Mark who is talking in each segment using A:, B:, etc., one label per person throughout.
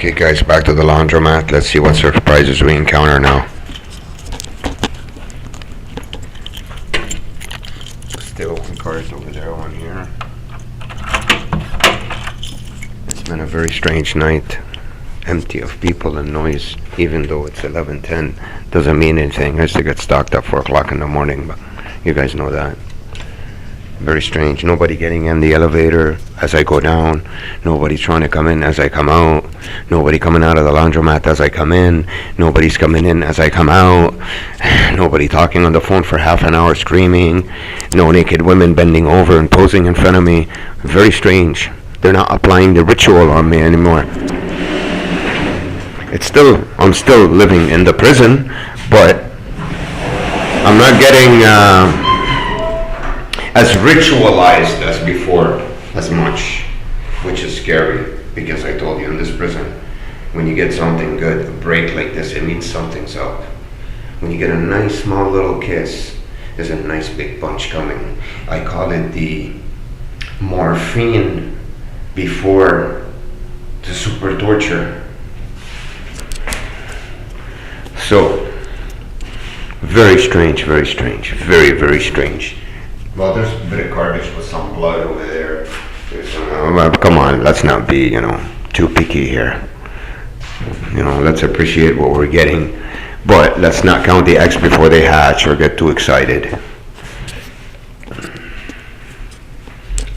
A: Okay, guys, back to the laundromat. Let's see what surprises we encounter now. Still one cars over there, one here. It's been a very strange night. Empty of people and noise, even though it's 11:10. Doesn't mean anything. I used to get stocked at 4 o'clock in the morning, but you guys know that. Very strange. Nobody getting in the elevator as I go down. Nobody trying to come in as I come out. Nobody coming out of the laundromat as I come in. Nobody's coming in as I come out. Nobody talking on the phone for half an hour screaming. No naked women bending over and posing in front of me. Very strange. They're not applying the ritual on me anymore. I'm still living in the prison, but I'm not getting as ritualized as before as much, which is scary, because I told you in this prison, when you get something good, a break like this, it means something's up. When you get a nice small little kiss, there's a nice big punch coming. I call it the morphine before the super torture. So, very strange, very strange, very, very strange. Well, there's a bit of garbage with some blood over there. Come on, let's not be, too picky here. Let's appreciate what we're getting, but let's not count the eggs before they hatch or get too excited.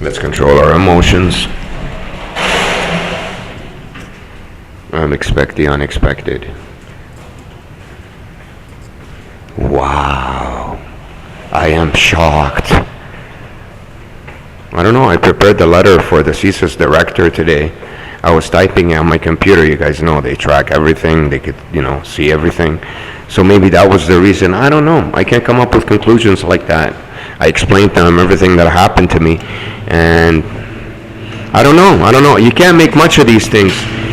A: Let's control our emotions and expect the unexpected. Wow, I am shocked. I don't know, I prepared the letter for the CSIS director today. I was typing it on my computer. You guys know they track everything, they could, see everything. So maybe that was the reason. I don't know. I can't come up with conclusions like that. I explained to them everything that happened to me, and I don't know. You can't make much of these things.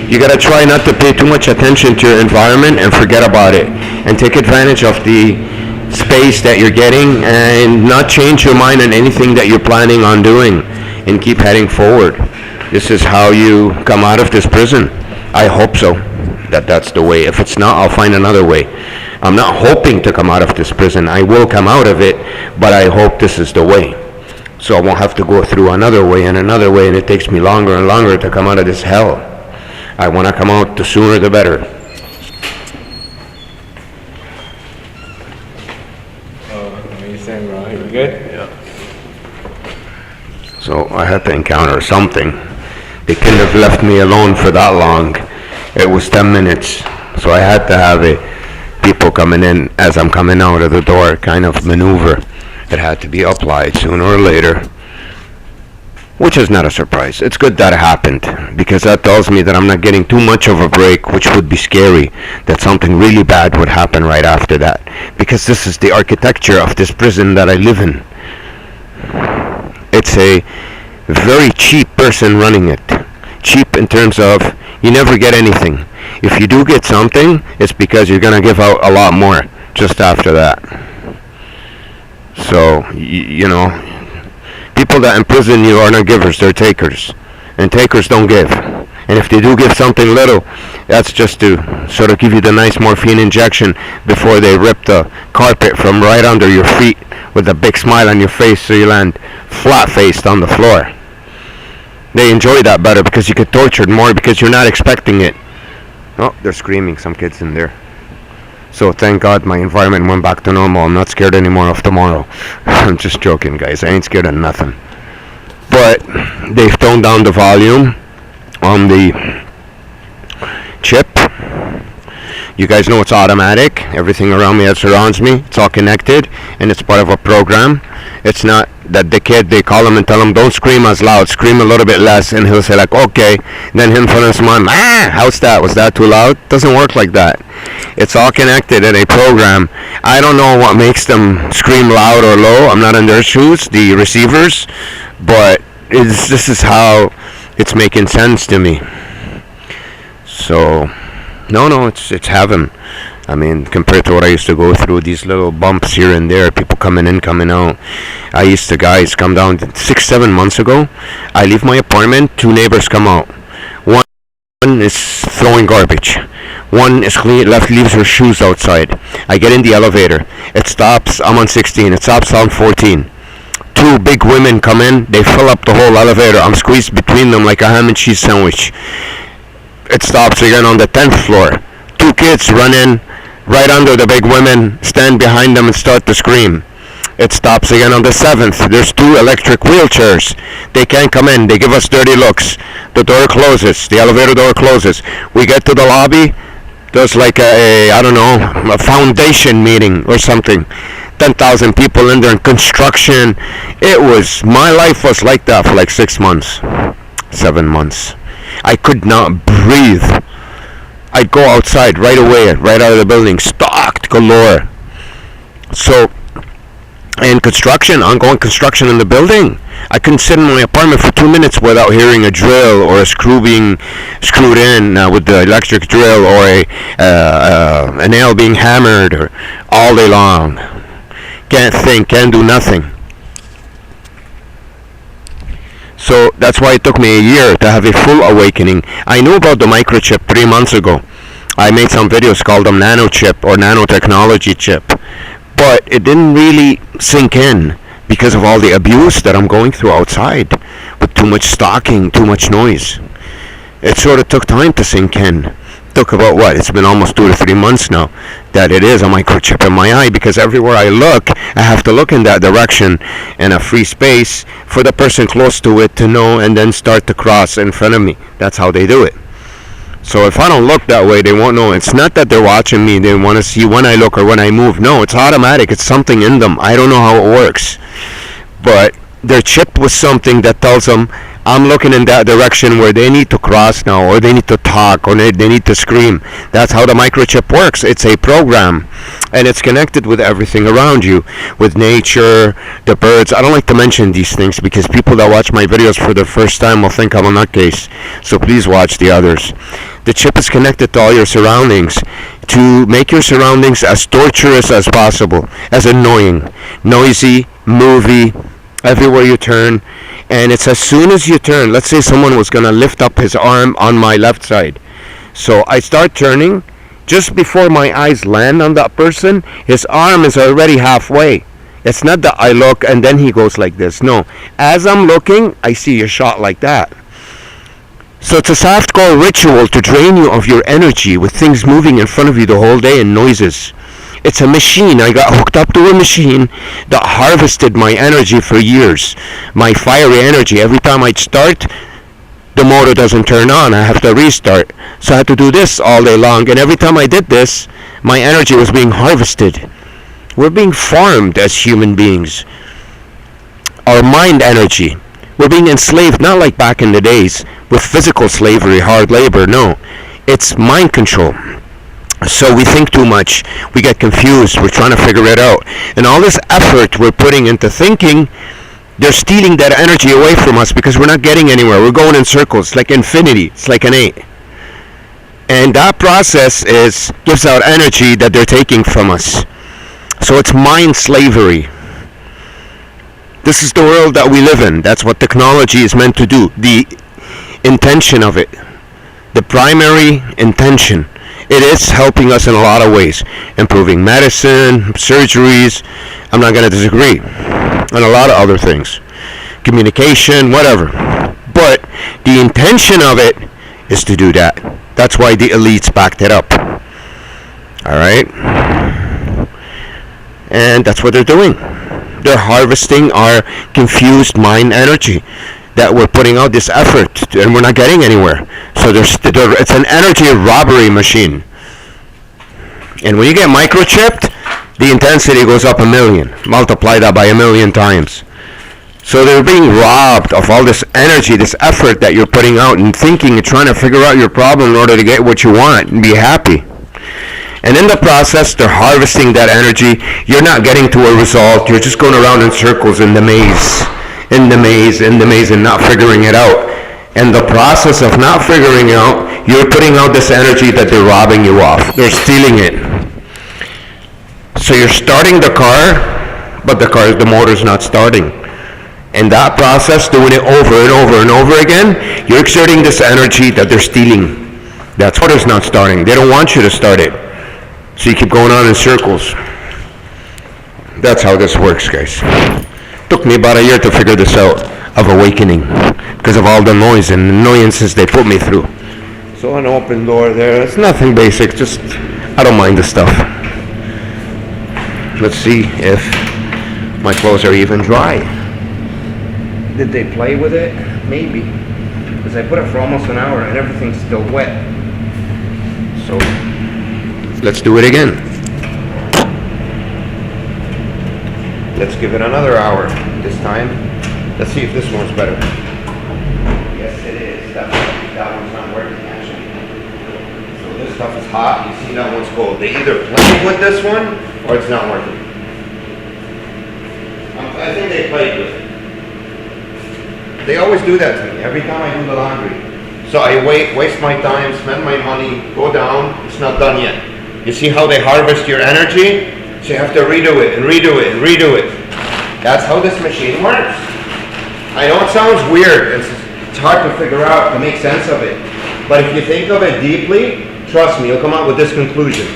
A: You gotta try not to pay too much attention to your environment and forget about it, and take advantage of the space that you're getting, and not change your mind on anything that you're planning on doing, and keep heading forward. This is how you come out of this prison. I hope so, that's the way. If it's not, I'll find another way. I'm not hoping to come out of this prison. I will come out of it, but I hope this is the way. So I won't have to go through another way, and it takes me longer and longer to come out of this hell. I want to come out, the sooner the better.
B: Amazing, right? You good?
A: Yeah. So I had to encounter something. They couldn't have left me alone for that long. It was 10 minutes. So I had to have people coming in as I'm coming out of the door kind of maneuver. It had to be applied sooner or later. Which is not a surprise. It's good that it happened, because that tells me that I'm not getting too much of a break, which would be scary, that something really bad would happen right after that. Because this is the architecture of this prison that I live in. It's a very cheap person running it. Cheap in terms of you never get anything. If you do get something, it's because you're going to give out a lot more just after that. So, people that imprison you are not givers, they're takers. And takers don't give. And if they do give something little, that's just to sort of give you the nice morphine injection before they rip the carpet from right under your feet with a big smile on your face, so you land flat-faced on the floor. They enjoy that better because you get tortured more because you're not expecting it. Oh, they're screaming, some kids in there. So thank God my environment went back to normal. I'm not scared anymore of tomorrow. I'm just joking, guys. I ain't scared of nothing. But they've toned down the volume on the chip. You guys know it's automatic. Everything around me that surrounds me, it's all connected, and it's part of a program. It's not that the kid, they call him and tell him, don't scream as loud, scream a little bit less, and he'll say like, okay. Then him from his mind, how's that? Was that too loud? Doesn't work like that. It's all connected in a program. I don't know what makes them scream loud or low. I'm not in their shoes, the receivers, but this is how it's making sense to me. So, no, it's heaven. I mean, compared to what I used to go through, these little bumps here and there, people coming in, coming out. I used to, guys, come down 6-7 months ago. I leave my apartment, 2 neighbors come out. One is throwing garbage. One is clean, left leaves her shoes outside. I get in the elevator. It stops. I'm on 16. It stops on 14. Two big women come in. They fill up the whole elevator. I'm squeezed between them like a ham and cheese sandwich. It stops again on the 10th floor. Two kids run in right under the big women, stand behind them and start to scream. It stops again on the 7th. There's two electric wheelchairs. They can't come in. They give us dirty looks. The door closes. The elevator door closes. We get to the lobby. There's like a foundation meeting or something. 10,000 people in there in construction. My life was like that for like 6 months, 7 months. I could not breathe. I'd go outside right away, right out of the building, stocked galore. So, in construction, ongoing construction in the building, I couldn't sit in my apartment for 2 minutes without hearing a drill or a screw being screwed in with the electric drill, or a nail being hammered, or all day long. Can't think, can't do nothing. So that's why it took me a year to have a full awakening. I knew about the microchip 3 months ago. I made some videos called them nanochip or nanotechnology chip. But it didn't really sink in because of all the abuse that I'm going through outside with too much stalking, too much noise. It sort of took time to sink in. Took about it's been almost 2 to 3 months now that it is a microchip in my eye, because everywhere I look, I have to look in that direction in a free space for the person close to it to know and then start to cross in front of me. That's how they do it. So if I don't look that way, they won't know. It's not that they're watching me, they want to see when I look or when I move. No, it's automatic. It's something in them. I don't know how it works. But they're chipped with something that tells them, I'm looking in that direction where they need to cross now, or they need to talk, or they need to scream. That's how the microchip works. It's a program, and it's connected with everything around you, with nature, the birds. I don't like to mention these things because people that watch my videos for the first time will think I'm a nutcase. So please watch the others. The chip is connected to all your surroundings to make your surroundings as torturous as possible, as annoying, noisy, movie, everywhere you turn. And it's as soon as you turn, let's say someone was going to lift up his arm on my left side. So I start turning. Just before my eyes land on that person, his arm is already halfway. It's not that I look and then he goes like this. No. As I'm looking, I see a shot like that. So it's a softcore ritual to drain you of your energy with things moving in front of you the whole day and noises. It's a machine. I got hooked up to a machine that harvested my energy for years. My fiery energy. Every time I'd start, the motor doesn't turn on. I have to restart. So I had to do this all day long. And every time I did this, my energy was being harvested. We're being farmed as human beings. Our mind energy. We're being enslaved, not like back in the days with physical slavery, hard labor. No. It's mind control. So we think too much, we get confused, we're trying to figure it out. And all this effort we're putting into thinking, they're stealing that energy away from us because we're not getting anywhere. We're going in circles, like infinity. It's like an 8. And that process gives out energy that they're taking from us. So it's mind slavery. This is the world that we live in. That's what technology is meant to do. The intention of it. The primary intention. It is helping us in a lot of ways. Improving medicine, surgeries. I'm not going to disagree. And a lot of other things. Communication, whatever. But the intention of it is to do that. That's why the elites backed it up. Alright? And that's what they're doing. They're harvesting our confused mind energy. That we're putting out this effort and we're not getting anywhere. So it's an energy robbery machine. And when you get microchipped, the intensity goes up 1,000,000. Multiply that by 1,000,000 times. So they're being robbed of all this energy, this effort that you're putting out and thinking and trying to figure out your problem in order to get what you want and be happy. And in the process, they're harvesting that energy. You're not getting to a result. You're just going around in circles in the maze. In the maze, and not figuring it out. And the process of not figuring it out, you're putting out this energy that they're robbing you of. They're stealing it. So you're starting the car, but the motor's not starting. And that process, doing it over and over and over again, you're exerting this energy that they're stealing. That's what is not starting. They don't want you to start it. So you keep going on in circles. That's how this works, guys. Took me about a year to figure this out, of awakening, because of all the noise and annoyances they put me through. So an open door there, it's nothing basic, just, I don't mind the stuff. Let's see if my clothes are even dry. Did they play with it? Maybe. Because I put it for almost an hour and everything's still wet. So, let's do it again. Let's give it another hour this time. Let's see if this one's better. Yes, it is. That one's not working actually. So this stuff is hot. You see that one's cold. They either played with this one or it's not working. I think they played with it. They always do that to me every time I do the laundry. So I waste my time, spend my money, go down. It's not done yet. You see how they harvest your energy? So you have to redo it and redo it and redo it. That's how this machine works. I know it sounds weird. It's hard to figure out, to make sense of it. But if you think of it deeply, trust me, you'll come out with this conclusion.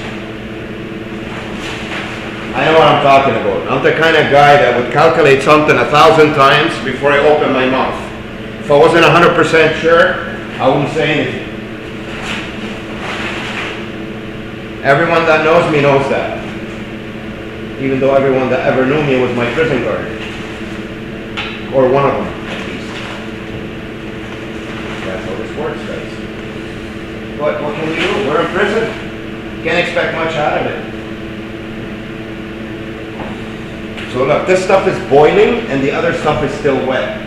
A: I know what I'm talking about. I'm the kind of guy that would calculate something 1,000 times before I open my mouth. If I wasn't 100% sure, I wouldn't say anything. Everyone that knows me knows that. Even though everyone that ever knew me was my prison guard. Or one of them, at least. That's how this works, guys. But what can we do? We're in prison. Can't expect much out of it. So look, this stuff is boiling and the other stuff is still wet.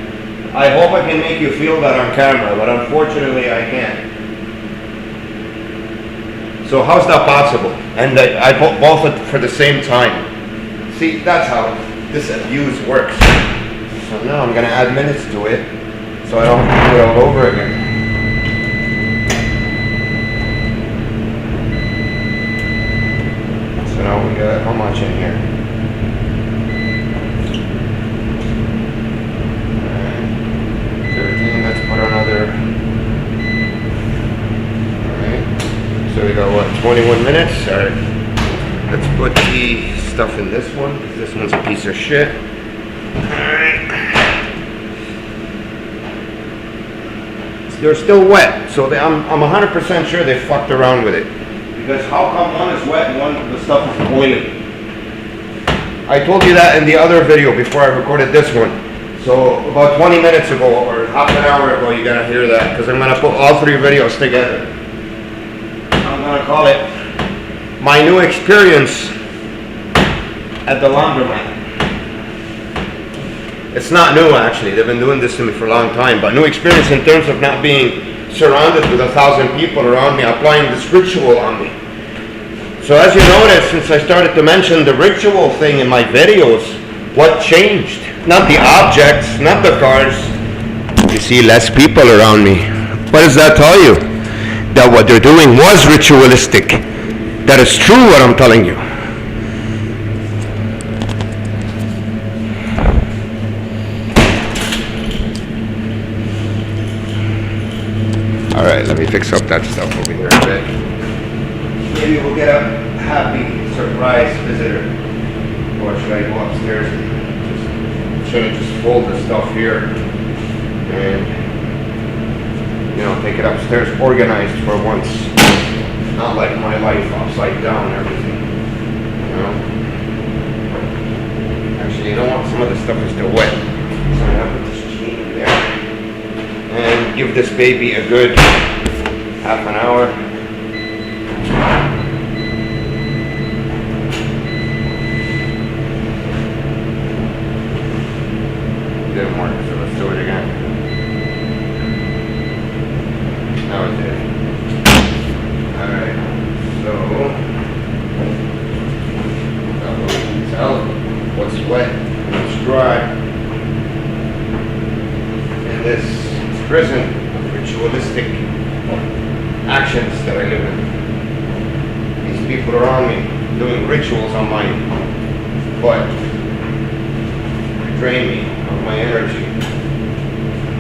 A: I hope I can make you feel that on camera, but unfortunately I can't. So how's that possible? And I put both for the same time. See, that's how this abuse works. So now I'm going to add minutes to it so I don't have to do it all over again. So now we got how much in here? Alright. 13, let's put another. Alright. So we got what, 21 minutes? Alright. Let's put the stuff in this one, because this one's a piece of shit. Alright. They're still wet, so I'm 100% sure they fucked around with it. Because how come one is wet and one, the stuff is boiling? I told you that in the other video before I recorded this one. So about 20 minutes ago, or half an hour ago, you're gonna hear that, because I'm gonna put all three videos together. I'm gonna call it my new experience at the laundromat. It's not new actually, they've been doing this to me for a long time, but new experience in terms of not being surrounded with 1,000 people around me applying this ritual on me. So as you notice, since I started to mention the ritual thing in my videos, what changed? Not the objects, not the cars. You see less people around me. What does that tell you? That what they're doing was ritualistic. That is true what I'm telling you. Alright, let me fix up that stuff over here a bit. Maybe we'll get a happy surprise visitor. Or should I go upstairs and should I just fold the stuff here and take it upstairs organized for once. Not like my life upside down everything. Actually, you know what? Some of the stuff is still wet. So I'm gonna put this chain there. And give this baby a good half an hour. Didn't work, so let's do it again. Now it did. Alright, so that way you can tell what's wet and what's dry. And this prison of ritualistic actions that I live in. These people around me doing rituals on my butt. They drain me of my energy.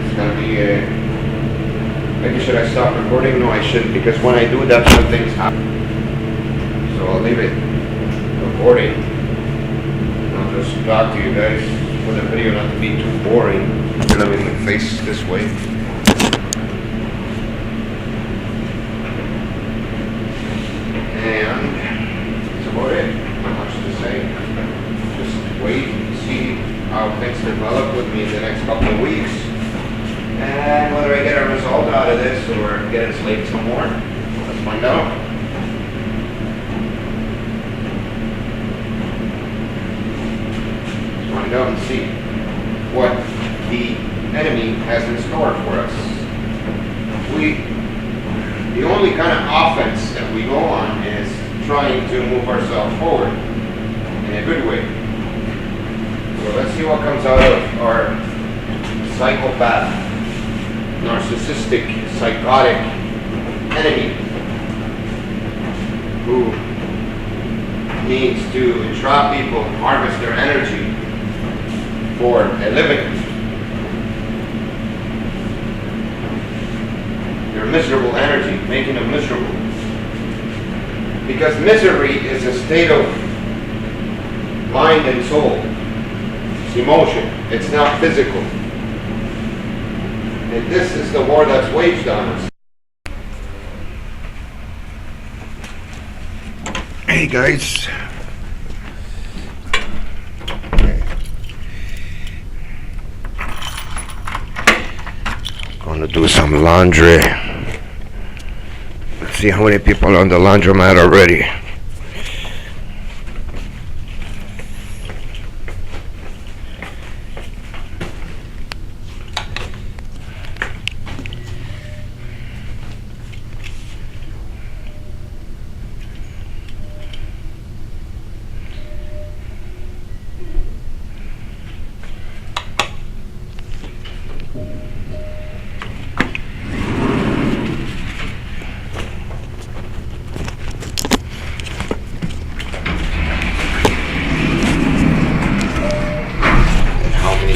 A: It's gonna be Maybe should I stop recording? No, I shouldn't, because when I do that, some things happen. So I'll leave it recording. I'll just talk to you guys for the video not to be too boring. Let me face this way. And that's about it. Not much to say. Just wait and see how things develop with me in the next couple of weeks. And whether I get a result out of this or get enslaved some more, let's find out. Let's find out and see what the enemy has in store for us. The only kind of offense that we go on is trying to move ourselves forward in a good way. So let's see what comes out of our psychopath, narcissistic, psychotic enemy who needs to entrap people and harvest their energy for a living. Their miserable energy, making them miserable. Because misery is a state of mind and soul. It's emotion. It's not physical. And this is the war that's waged on us. Hey guys. Okay. Gonna do some laundry. Let's see how many people are on the laundromat already.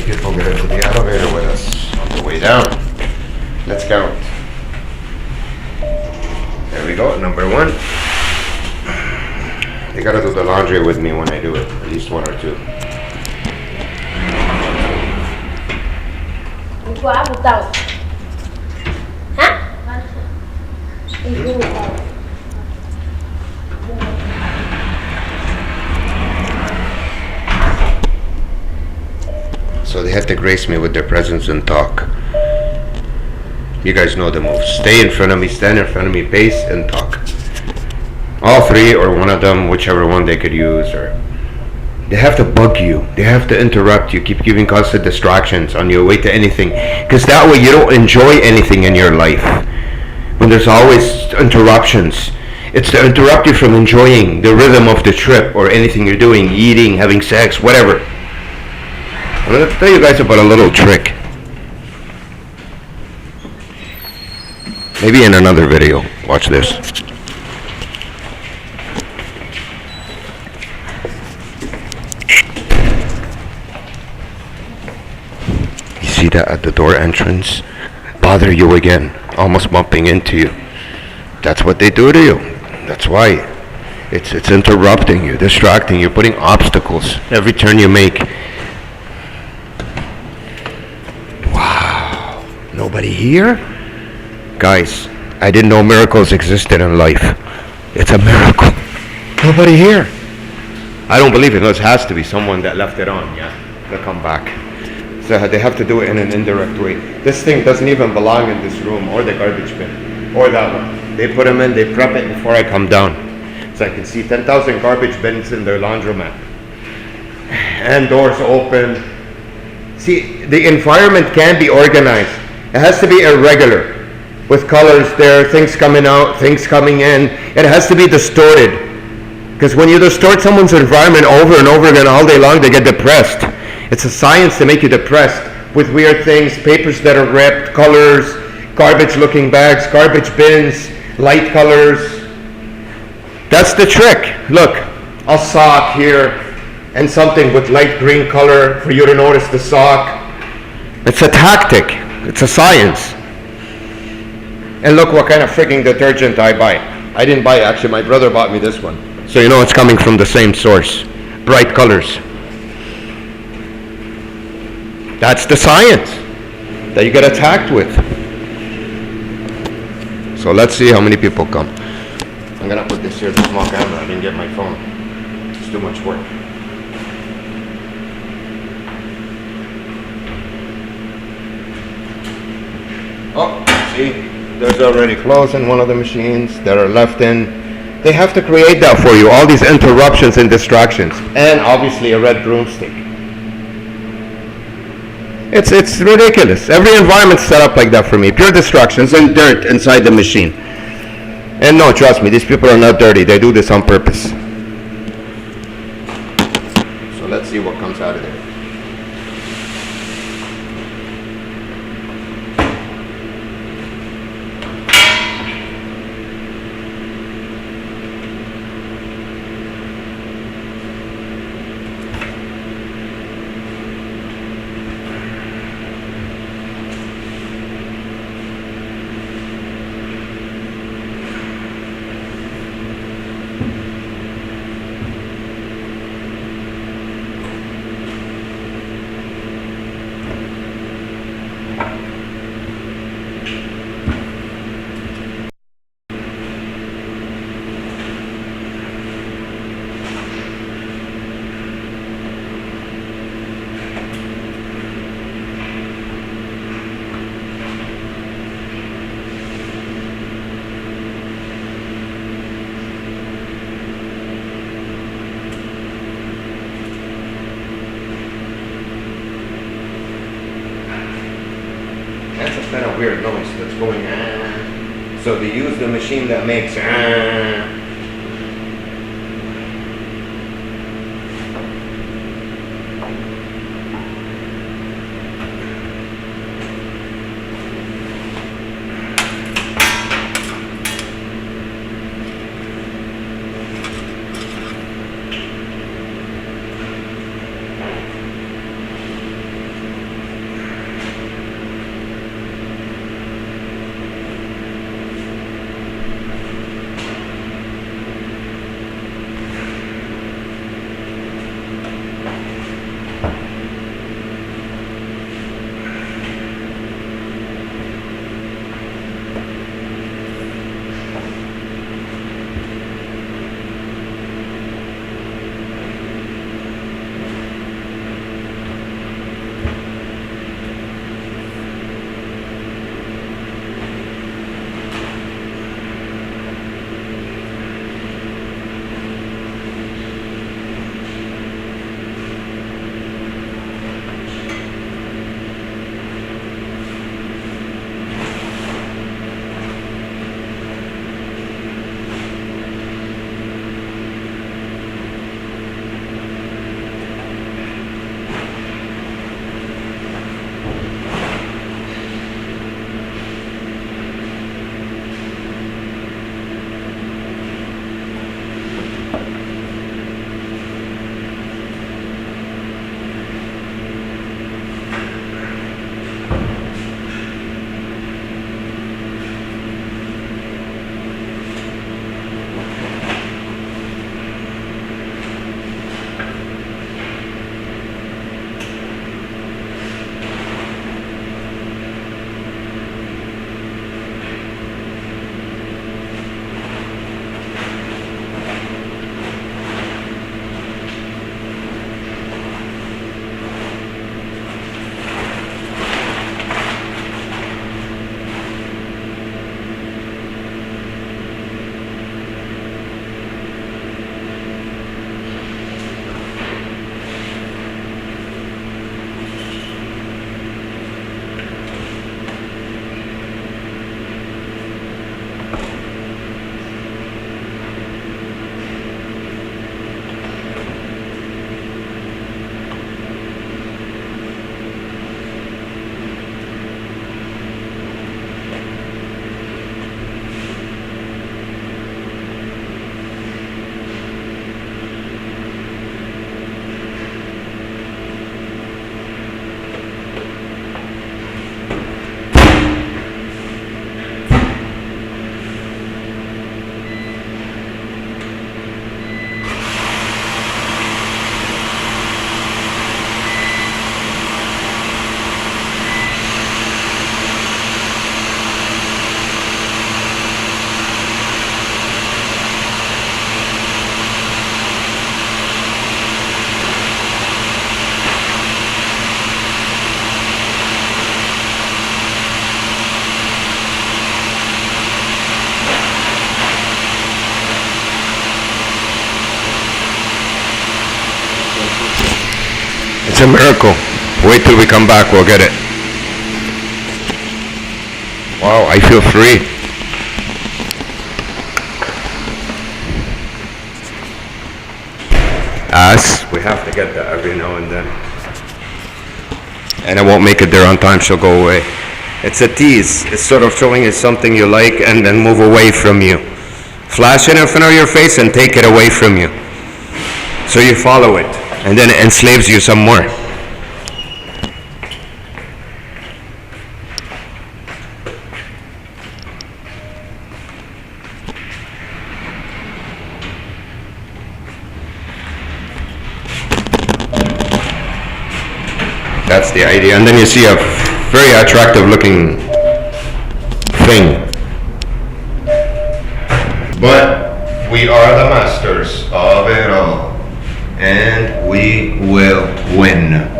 A: People get into the elevator with us on the way down. Let's count. There we go, number 1. They gotta do the laundry with me when I do it, at least 1 or 2.
C: Quá một tàu. Hả? Một tàu.
A: So they have to grace me with their presence and talk. You guys know the moves. Stay in front of me, stand in front of me, pace and talk. All 3 or one of them, whichever one they could use, or they have to bug you. They have to interrupt you, keep giving constant distractions on your way to anything. Because that way you don't enjoy anything in your life. When there's always interruptions. It's to interrupt you from enjoying the rhythm of the trip or anything you're doing, eating, having sex, whatever. I'm going to tell you guys about a little trick. Maybe in another video. Watch this. You see that at the door entrance? Bother you again, almost bumping into you. That's what they do to you. That's why. It's interrupting you, distracting you, putting obstacles every turn you make. Nobody here? Guys, I didn't know miracles existed in life. It's a miracle. Nobody here. I don't believe it. No, it has to be someone that left it on, yeah. They'll come back. So they have to do it in an indirect way. This thing doesn't even belong in this room or the garbage bin or that one. They put them in, they prep it before I come down. So I can see 10,000 garbage bins in their laundromat. And doors open. See, the environment can be organized. It has to be irregular, with colors there, things coming out, things coming in. It has to be distorted. Because when you distort someone's environment over and over again all day long, they get depressed. It's a science to make you depressed with weird things, papers that are ripped, colors, garbage-looking bags, garbage bins, light colors. That's the trick. Look, a sock here and something with light green color for you to notice the sock. It's a tactic. It's a science. And look what kind of freaking detergent I buy. I didn't buy it, actually, my brother bought me this one. So you know it's coming from the same source. Bright colors. That's the science that you get attacked with. So let's see how many people come. I'm gonna put this here, the small camera. I didn't get my phone. It's too much work. Oh, see, there's already clothes in one of the machines that are left in. They have to create that for you, all these interruptions and distractions. And obviously a red broomstick. It's ridiculous. Every environment's set up like that for me. Pure distractions and dirt inside the machine. And no, trust me, these people are not dirty. They do this on purpose. So let's see what comes out of there. That's a kind of weird noise that's going ah. So they use the machine that makes ah. a miracle. Wait till we come back, we'll get it. Wow, I feel free. Us, we have to get that every now and then. And I won't make it there on time, she'll go away. It's a tease. It's sort of showing you something you like and then move away from you. Flash it in front of your face and take it away from you. So you follow it, and then it enslaves you some more. That's the idea. And then you see a very attractive looking thing. But we are the masters of it all. And we will win.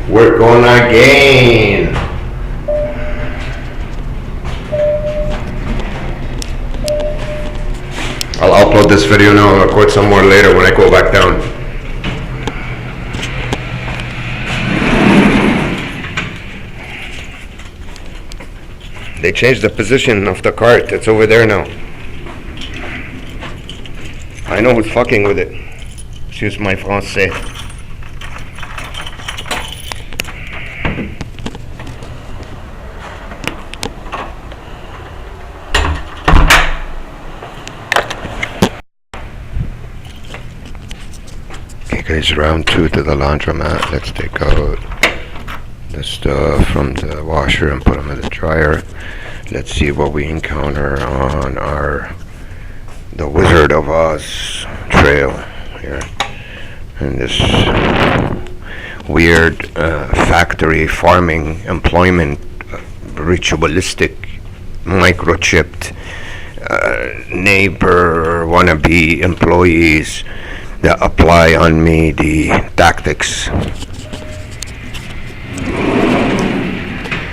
A: We're gonna gain. I'll upload this video now and record some more later when I go back down. They changed the position of the cart. It's over there now. I know who's fucking with it. Excuse my français. Okay guys, round 2 to the laundromat. Let's take out the stuff from the washer and put them in the dryer. Let's see what we encounter on the Wizard of Oz trail here. And this weird factory farming employment, ritualistic, microchipped neighbor wannabe employees that apply on me the tactics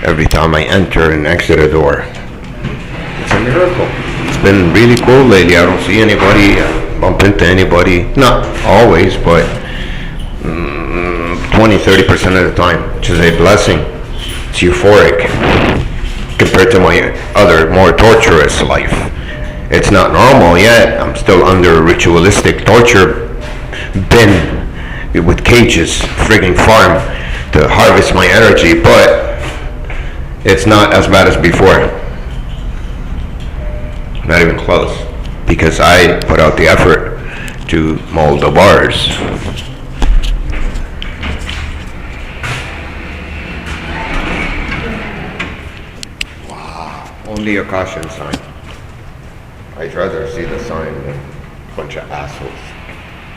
A: every time I enter and exit a door. It's a miracle. It's been really cool lately. I don't see anybody, bump into anybody. Not always, but 20-30% of the time, which is a blessing. It's euphoric compared to my other, more torturous life. It's not normal yet. I'm still under ritualistic torture bin with cages, frigging farm to harvest my energy, but it's not as bad as before. Not even close. Because I put out the effort to mold the bars. Wow. Only a caution sign. I'd rather see the sign than a bunch of assholes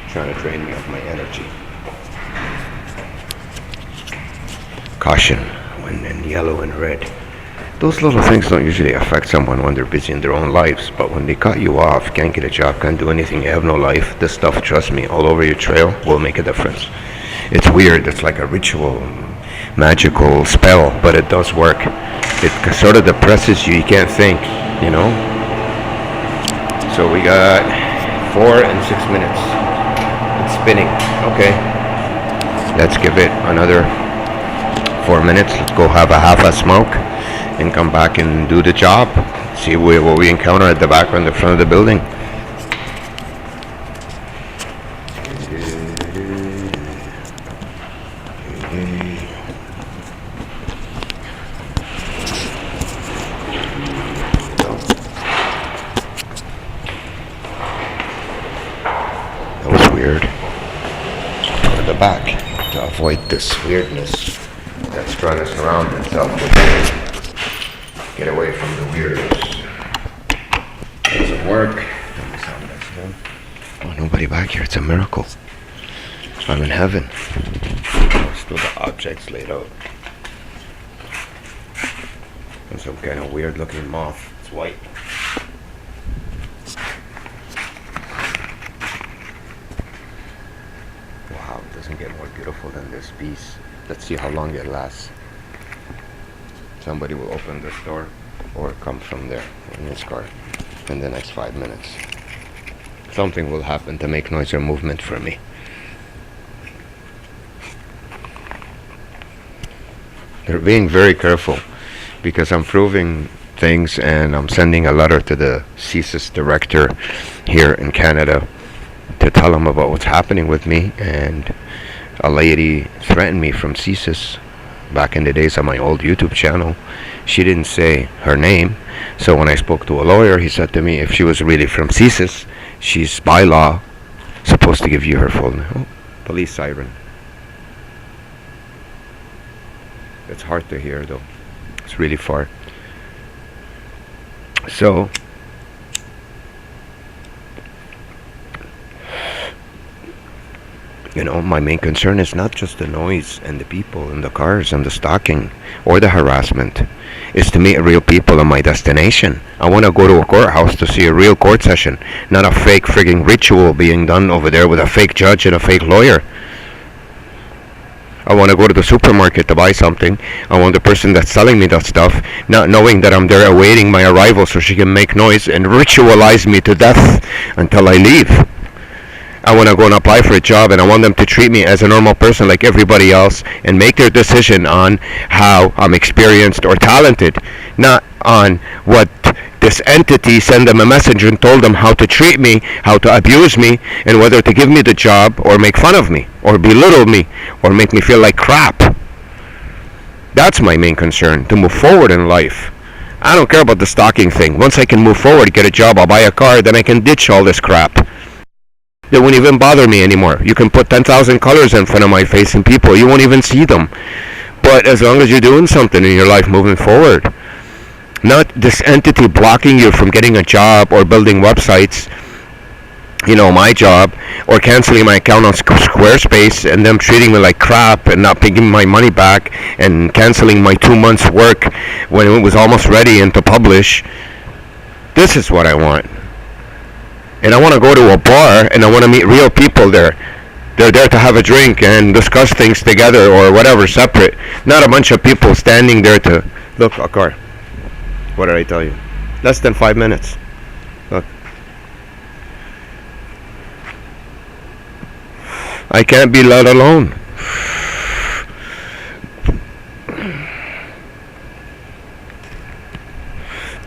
A: trying to drain me of my energy. Caution. In yellow and red. Those little things don't usually affect someone when they're busy in their own lives, but when they cut you off, can't get a job, can't do anything, you have no life, this stuff, trust me, all over your trail will make a difference. It's weird, it's like a ritual, magical spell, but it does work. It sort of depresses you, you can't think, you know? So we got 4 and 6 minutes. It's spinning, okay. Let's give it another 4 minutes. Let's go have a half a smoke and come back and do the job. See what we encounter at the back or in the front of the building. That was weird. Go to the back to avoid this weirdness that's trying to surround itself with me. Get away from the weirdos. Doesn't work. Oh, nobody back here. It's a miracle. I'm in heaven. Still the objects laid out. And some kind of weird looking moth. It's white. Wow, it doesn't get more beautiful than this piece. Let's see how long it lasts. Somebody will open this door. or come from there in his car in the next 5 minutes. Something will happen to make noise or movement for me. They're being very careful because I'm proving things, and I'm sending a letter to the CSIS director here in Canada to tell him about what's happening with me. And a lady threatened me from CSIS back in the days on my old YouTube channel. She didn't say her name, so when I spoke to a lawyer, he said to me, if she was really from CSIS, she's by law supposed to give you her full name. Oh, police siren. It's hard to hear though. It's really far. So my main concern is not just the noise and the people and the cars and the stalking or the harassment. It's to meet real people in my destination. I want to go to a courthouse to see a real court session, not a fake frigging ritual being done over there with a fake judge and a fake lawyer. I want to go to the supermarket to buy something. I want the person that's selling me that stuff not knowing that I'm there awaiting my arrival so she can make noise and ritualize me to death until I leave. I want to go and apply for a job, and I want them to treat me as a normal person like everybody else and make their decision on how I'm experienced or talented, not on what this entity sent them a message and told them how to treat me, how to abuse me, and whether to give me the job or make fun of me or belittle me or make me feel like crap. That's my main concern, to move forward in life. I don't care about the stalking thing. Once I can move forward, get a job, I'll buy a car, then I can ditch all this crap. They won't even bother me anymore. You can put 10,000 colors in front of my face and people, you won't even see them. But as long as you're doing something in your life moving forward, not this entity blocking you from getting a job or building websites, my job, or canceling my account on Squarespace and them treating me like crap and not paying my money back and canceling my 2 months work when it was almost ready and to publish. This is what I want. And I want to go to a bar and I want to meet real people there. They're there to have a drink and discuss things together or whatever, separate. Not a bunch of people standing there to look. A car. What did I tell you? Less than 5 minutes. Look. I can't be let alone.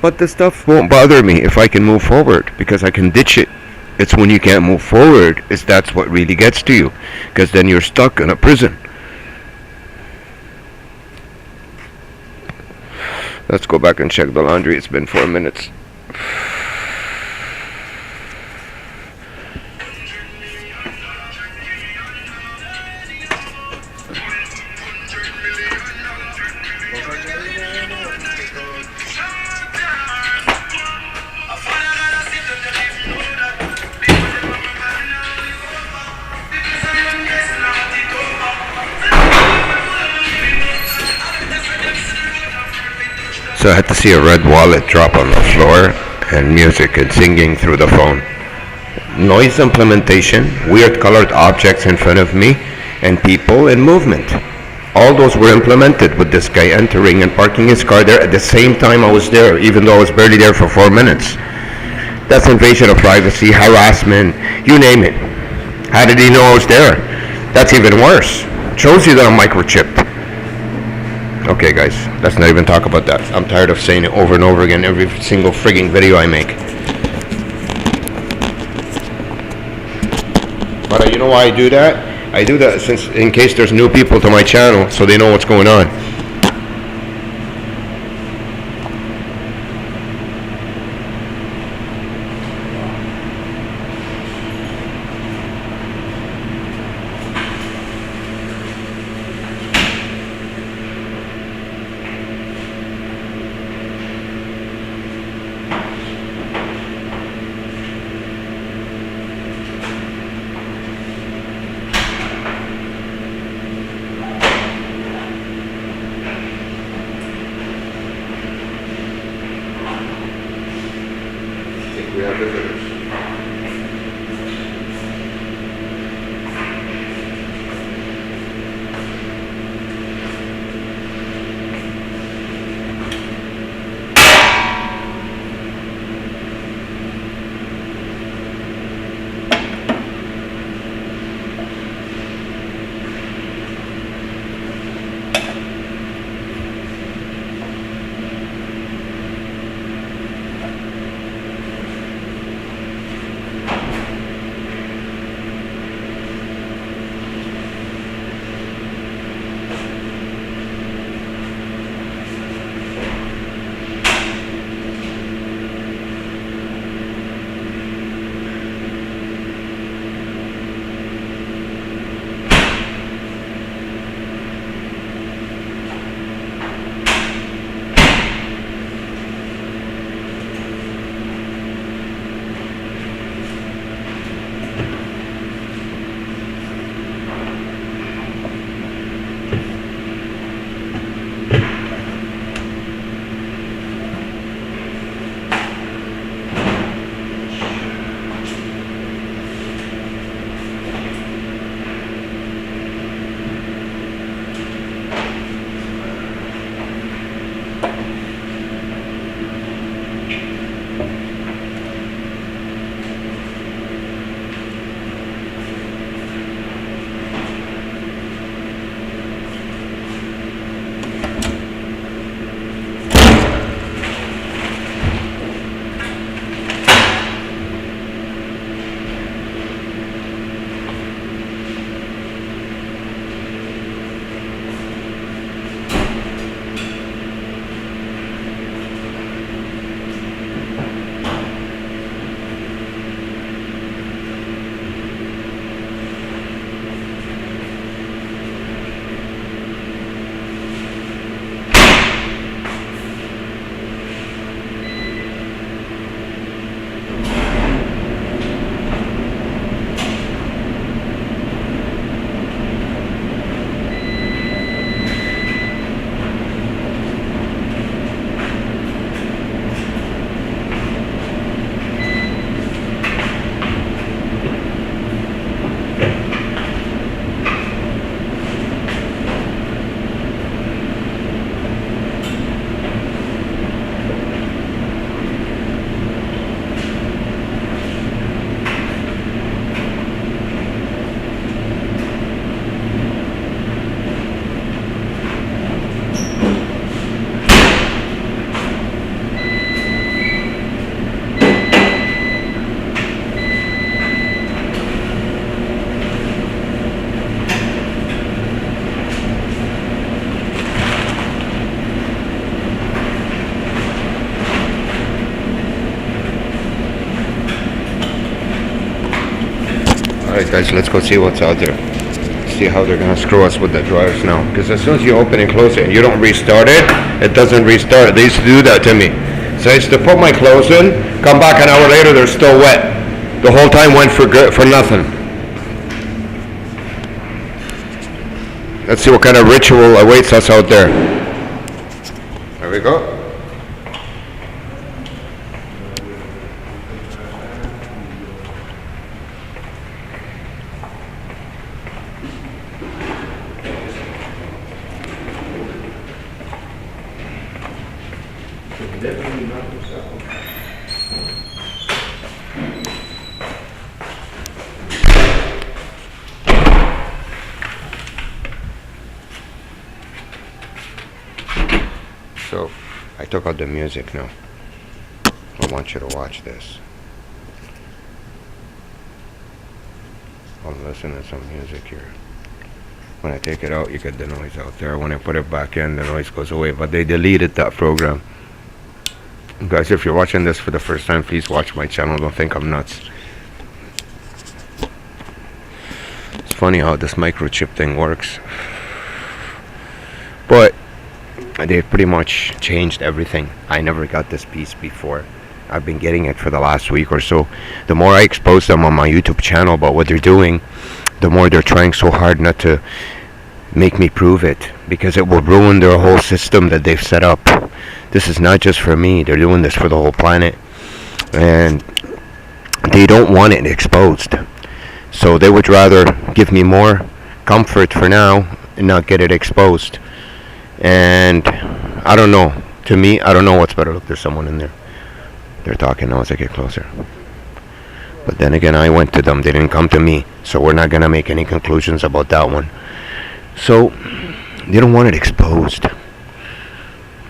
A: But the stuff won't bother me if I can move forward, because I can ditch it. It's when you can't move forward, that's what really gets to you, because then you're stuck in a prison. Let's go back and check the laundry. It's been 4 minutes. So I had to see a red wallet drop on the floor and music and singing through the phone. Noise implementation, weird colored objects in front of me, and people and movement. All those were implemented with this guy entering and parking his car there at the same time I was there, even though I was barely there for 4 minutes. That's invasion of privacy, harassment, you name it. How did he know I was there? That's even worse. Shows you that I'm microchipped. Okay guys, let's not even talk about that. I'm tired of saying it over and over again every single frigging video I make. But you know why I do that? I do that since in case there's new people to my channel so they know what's going on. Alright guys, let's go see what's out there. See how they're gonna screw us with the dryers now. Because as soon as you open and close it and you don't restart it, it doesn't restart. They used to do that to me. So I used to put my clothes in, come back an hour later, they're still wet. The whole time went for nothing. Let's see what kind of ritual awaits us out there. There we go. So, I took out the music now. I want you to watch this. I'll listen to some music here. When I take it out, you get the noise out there. When I put it back in, the noise goes away. But they deleted that program. Guys, if you're watching this for the first time, please watch my channel. Don't think I'm nuts. It's funny how this microchip thing works. But they've pretty much changed everything. I never got this piece before. I've been getting it for the last week or so. The more I expose them on my YouTube channel about what they're doing, the more they're trying so hard not to make me prove it, because it will ruin their whole system that they've set up. This is not just for me. They're doing this for the whole planet. And they don't want it exposed. So they would rather give me more comfort for now and not get it exposed. And I don't know. To me, I don't know what's better. Look, there's someone in there. They're talking now as I get closer. But then again, I went to them. They didn't come to me. So we're not going to make any conclusions about that one. So they don't want it exposed.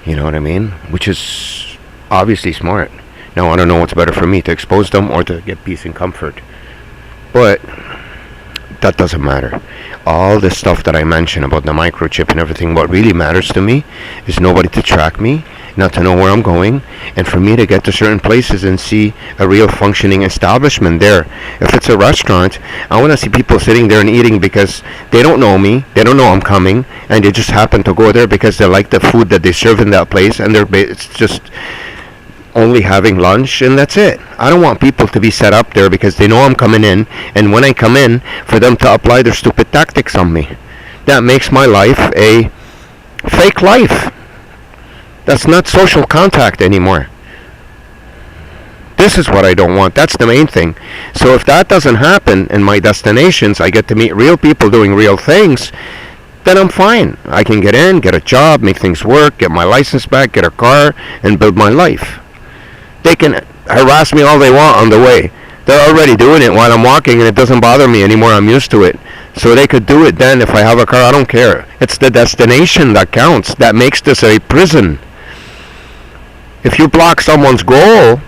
A: You know what I mean? Which is obviously smart. Now, I don't know what's better for me, to expose them or to get peace and comfort. But that doesn't matter. All this stuff that I mentioned about the microchip and everything, what really matters to me is nobody to track me, not to know where I'm going, and for me to get to certain places and see a real functioning establishment there. If it's a restaurant, I want to see people sitting there and eating because they don't know me, they don't know I'm coming, and they just happen to go there because they like the food that they serve in that place, and it's just only having lunch, and that's it. I don't want people to be set up there because they know I'm coming in, and when I come in, for them to apply their stupid tactics on me. That makes my life a fake life. That's not social contact anymore. This is what I don't want. That's the main thing. So if that doesn't happen in my destinations, I get to meet real people doing real things, then I'm fine. I can get in, get a job, make things work, get my license back, get a car, and build my life. They can harass me all they want on the way. They're already doing it while I'm walking, and it doesn't bother me anymore. I'm used to it. So they could do it then if I have a car. I don't care. It's the destination that counts. That makes this a prison. If you block someone's goal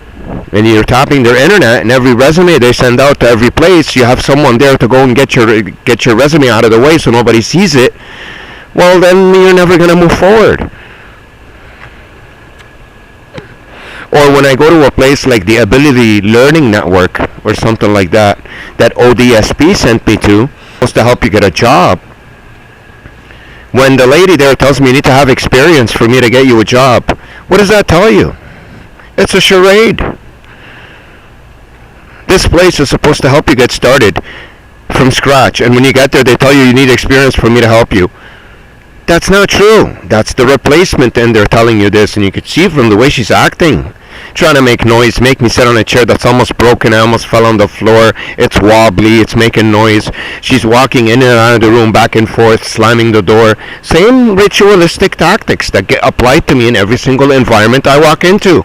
A: and you're tapping their internet, and every resume they send out to every place, you have someone there to go and get your resume out of the way so nobody sees it, well, then you're never going to move forward. Or when I go to a place like the Ability Learning Network or something like that, that ODSP sent me to, supposed to help you get a job. When the lady there tells me you need to have experience for me to get you a job, what does that tell you? It's a charade. This place is supposed to help you get started from scratch, and when you get there they tell you need experience for me to help you. That's not true. That's the replacement, and they're telling you this, and you could see from the way she's acting. Trying to make noise, make me sit on a chair that's almost broken. I almost fell on the floor. It's wobbly, it's making noise. She's walking in and out of the room, back and forth, slamming the door. Same ritualistic tactics that get applied to me in every single environment I walk into.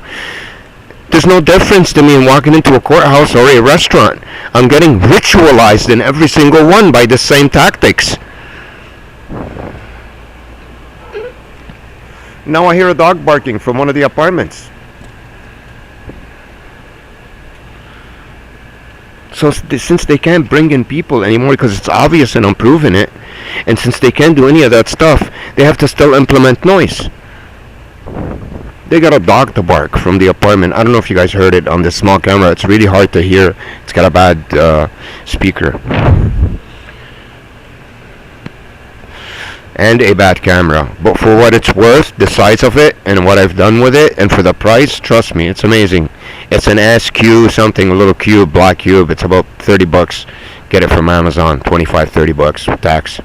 A: There's no difference to me in walking into a courthouse or a restaurant. I'm getting ritualized in every single one by the same tactics. Now I hear a dog barking from one of the apartments. So since they can't bring in people anymore because it's obvious and I'm proving it, and since they can't do any of that stuff, they have to still implement noise. They got a dog to bark from the apartment. I don't know if you guys heard it on this small camera. It's really hard to hear. It's got a bad speaker. And a bad camera. But for what it's worth, the size of it, and what I've done with it, and for the price, trust me, it's amazing. It's an SQ something, a little cube, black cube. It's about 30 bucks. Get it from Amazon, 25, 30 bucks with tax.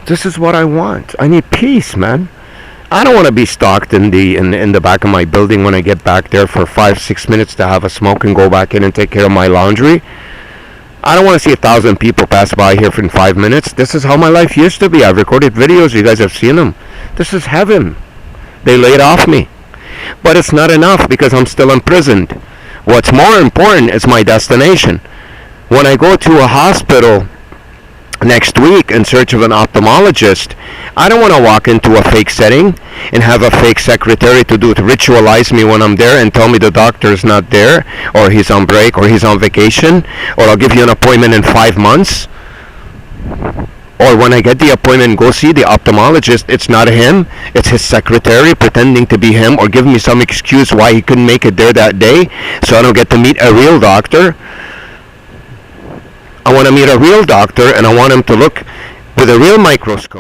A: This is what I want. I need peace, man. I don't want to be stalked in the back of my building when I get back there for 5-6 minutes to have a smoke and go back in and take care of my laundry. I don't want to see 1,000 people pass by here in 5 minutes. This is how my life used to be. I've recorded videos. You guys have seen them. This is heaven. They laid off me. But it's not enough because I'm still imprisoned. What's more important is my destination. When I go to a hospital next week in search of an ophthalmologist, I don't want to walk into a fake setting and have a fake secretary to ritualize me when I'm there and tell me the doctor is not there, or he's on break, or he's on vacation, or I'll give you an appointment in 5 months. Or when I get the appointment and go see the ophthalmologist, it's not him, it's his secretary pretending to be him, or giving me some excuse why he couldn't make it there that day, so I don't get to meet a real doctor. I want to meet a real doctor, and I want him to look with a real microscope.